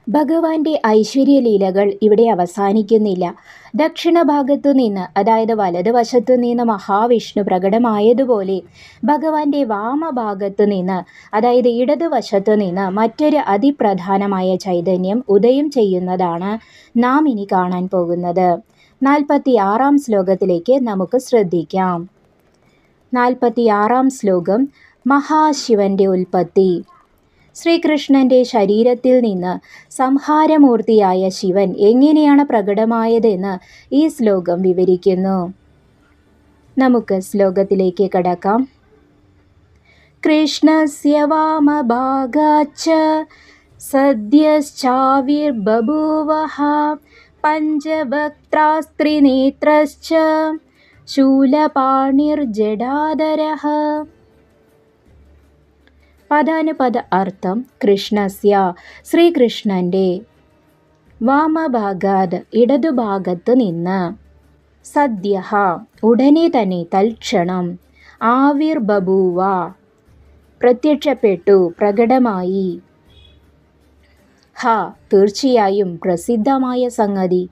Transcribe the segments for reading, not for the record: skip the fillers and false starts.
ഭഗവാന്റെ ഐശ്വര്യലീലകൾ ഇവിടെ അവസാനിക്കുന്നില്ല. ദക്ഷിണഭാഗത്തു നിന്ന്, അതായത് വലതുവശത്തു നിന്ന് മഹാവിഷ്ണു പ്രകടമായതുപോലെ ഭഗവാന്റെ വാമഭാഗത്തു നിന്ന്, അതായത് ഇടതുവശത്തു നിന്ന് മറ്റൊരു അതിപ്രധാനമായ ചൈതന്യം ഉദയം ചെയ്യുന്നതാണ് നാം ഇനി കാണാൻ പോകുന്നത്. 46-ാം ശ്ലോകത്തിലേക്ക് നമുക്ക് ശ്രദ്ധിക്കാം. 46-ാം ശ്ലോകം മഹാശിവന്റെ ഉൽപ്പത്തി. ശ്രീകൃഷ്ണന്റെ ശരീരത്തിൽ നിന്ന് സംഹാരമൂർത്തിയായ ശിവൻ എങ്ങനെയാണ് പ്രകടമായതെന്ന് ഈ ശ്ലോകം വിവരിക്കുന്നു. നമുക്ക് ശ്ലോകത്തിലേക്ക് കടക്കാം. കൃഷ്ണസ്യ വാമഭാഗാച്ച സദ്യശ്ചാവിർബഭൂവഃ പഞ്ചവക്ത്രാസ്ത്രിനേത്രശ്ച ശൂലപാണിർജടാധരഃ. പദാനുപദ അർത്ഥം: കൃഷ്ണസ്യ ശ്രീകൃഷ്ണന്റെ, വാമഭാഗാത് ഇടതുഭാഗത്ത് നിന്ന്, സദ്യഃ ഉടനെ തന്നെ, തൽക്ഷണം, ആവിർബഭൂവ പ്രത്യക്ഷപ്പെട്ടു, പ്രകടമായി, ഹ തീർച്ചയായും പ്രസിദ്ധമായ സംഗതി,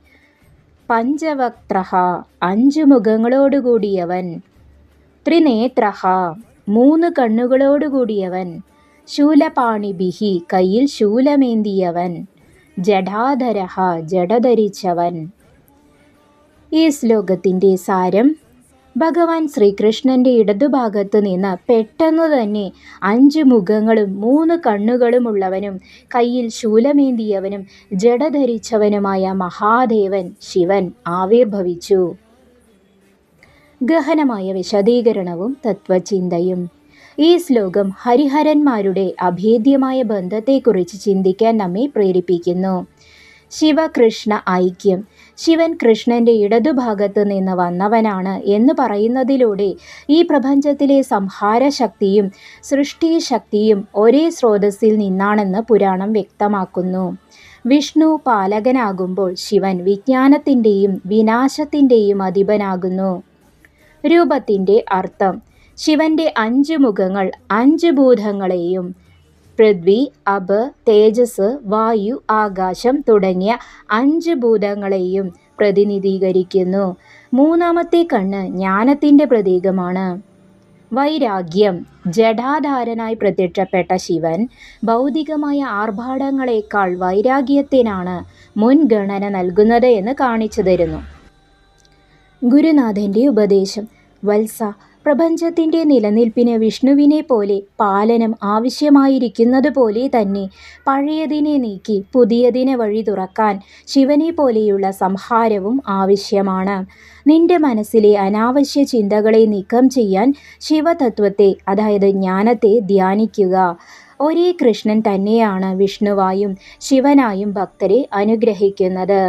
പഞ്ചവക്ത്രഃ അഞ്ചു മുഖങ്ങളോടുകൂടിയവൻ, ത്രിനേത്രഃ മൂന്ന് കണ്ണുകളോടുകൂടിയവൻ, ശൂലപാണിഭിഹി കയ്യിൽ ശൂലമേന്തിയവൻ, ജടാധരഃ ജടധരിച്ചവൻ. ഈ ശ്ലോകത്തിൻ്റെ സാരം: ഭഗവാൻ ശ്രീകൃഷ്ണന്റെ ഇടതുഭാഗത്ത് നിന്ന് പെട്ടെന്നു തന്നെ അഞ്ച് മുഖങ്ങളും മൂന്ന് കണ്ണുകളുമുള്ളവനും കയ്യിൽ ശൂലമേന്തിയവനും ജടധരിച്ചവനുമായ മഹാദേവൻ ശിവൻ ആവിർഭവിച്ചു. ഗഹനമായ വിശദീകരണവും തത്വചിന്തയും. ഈ ശ്ലോകം ഹരിഹരന്മാരുടെ അഭേദ്യമായ ബന്ധത്തെക്കുറിച്ച് ചിന്തിക്കാൻ നമ്മെ പ്രേരിപ്പിക്കുന്നു. ശിവകൃഷ്ണ ഐക്യം. ശിവൻ കൃഷ്ണന്റെ ഇടതുഭാഗത്ത് നിന്ന് വന്നവനാണ് എന്ന് പറയുന്നതിലൂടെ ഈ പ്രപഞ്ചത്തിലെ സംഹാരശക്തിയും സൃഷ്ടിശക്തിയും ഒരേ സ്രോതസ്സിൽ നിന്നാണെന്ന് പുരാണം വ്യക്തമാക്കുന്നു. വിഷ്ണു പാലകനാകുമ്പോൾ ശിവൻ വിജ്ഞാനത്തിൻ്റെയും വിനാശത്തിൻ്റെയും അധിപനാകുന്നു. രൂപത്തിൻ്റെ അർത്ഥം: ശിവന്റെ അഞ്ച് മുഖങ്ങൾ അഞ്ച് ഭൂതങ്ങളെയും, പൃഥ്വി, അപ്, തേജസ്, വായു, ആകാശം തുടങ്ങിയ അഞ്ച് ഭൂതങ്ങളെയും പ്രതിനിധീകരിക്കുന്നു. മൂന്നാമത്തെ കണ്ണ് ജ്ഞാനത്തിൻ്റെ പ്രതീകമാണ്. വൈരാഗ്യം. ജടാധാരനായി പ്രത്യക്ഷപ്പെട്ട ശിവൻ ഭൗതികമായ ആർഭാടങ്ങളെക്കാൾ വൈരാഗ്യത്തിനാണ് മുൻഗണന നൽകുന്നത് എന്ന് കാണിച്ചു തരുന്നു. ഗുരുനാഥന്റെ ഉപദേശം: വത്സ, പ്രപഞ്ചത്തിൻ്റെ നിലനിൽപ്പിന് വിഷ്ണുവിനെ പോലെ പാലനം ആവശ്യമായിരിക്കുന്നത് പോലെ തന്നെ പഴയതിനെ നീക്കി പുതിയതിനെ വഴി തുറക്കാൻ ശിവനെ പോലെയുള്ള സംഹാരവും ആവശ്യമാണ്. നിന്റെ മനസ്സിലെ അനാവശ്യ ചിന്തകളെ നീക്കം ചെയ്യാൻ ശിവതത്വത്തെ, അതായത് ജ്ഞാനത്തെ ധ്യാനിക്കുക. ഒരേ കൃഷ്ണൻ തന്നെയാണ് വിഷ്ണുവായും ശിവനായും ഭക്തരെ അനുഗ്രഹിക്കുന്നത്.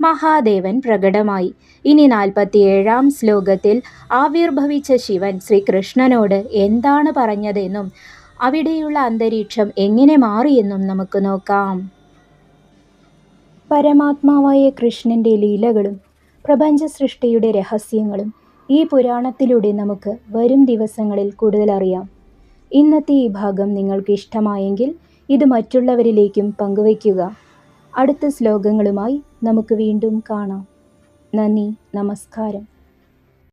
മഹാദേവൻ പ്രകടമായി. ഇനി 47-ാം ശ്ലോകത്തിൽ ആവിർഭവിച്ച ശിവൻ ശ്രീകൃഷ്ണനോട് എന്താണ് പറഞ്ഞതെന്നും അവിടെയുള്ള അന്തരീക്ഷം എങ്ങനെ മാറിയെന്നും നമുക്ക് നോക്കാം. പരമാത്മാവായ കൃഷ്ണന്റെ ലീലകളും പ്രപഞ്ച സൃഷ്ടിയുടെ രഹസ്യങ്ങളും ഈ പുരാണത്തിലൂടെ നമുക്ക് വരും ദിവസങ്ങളിൽ കൂടുതൽ അറിയാം. ഇന്നത്തെ ഈ ഭാഗം നിങ്ങൾക്ക് ഇഷ്ടമായെങ്കിൽ ഇത് മറ്റുള്ളവരിലേക്കും പങ്കുവയ്ക്കുക. അടുത്ത ശ്ലോകങ്ങളുമായി നമുക്ക് വീണ്ടും കാണാം. നന്ദി, നമസ്കാരം.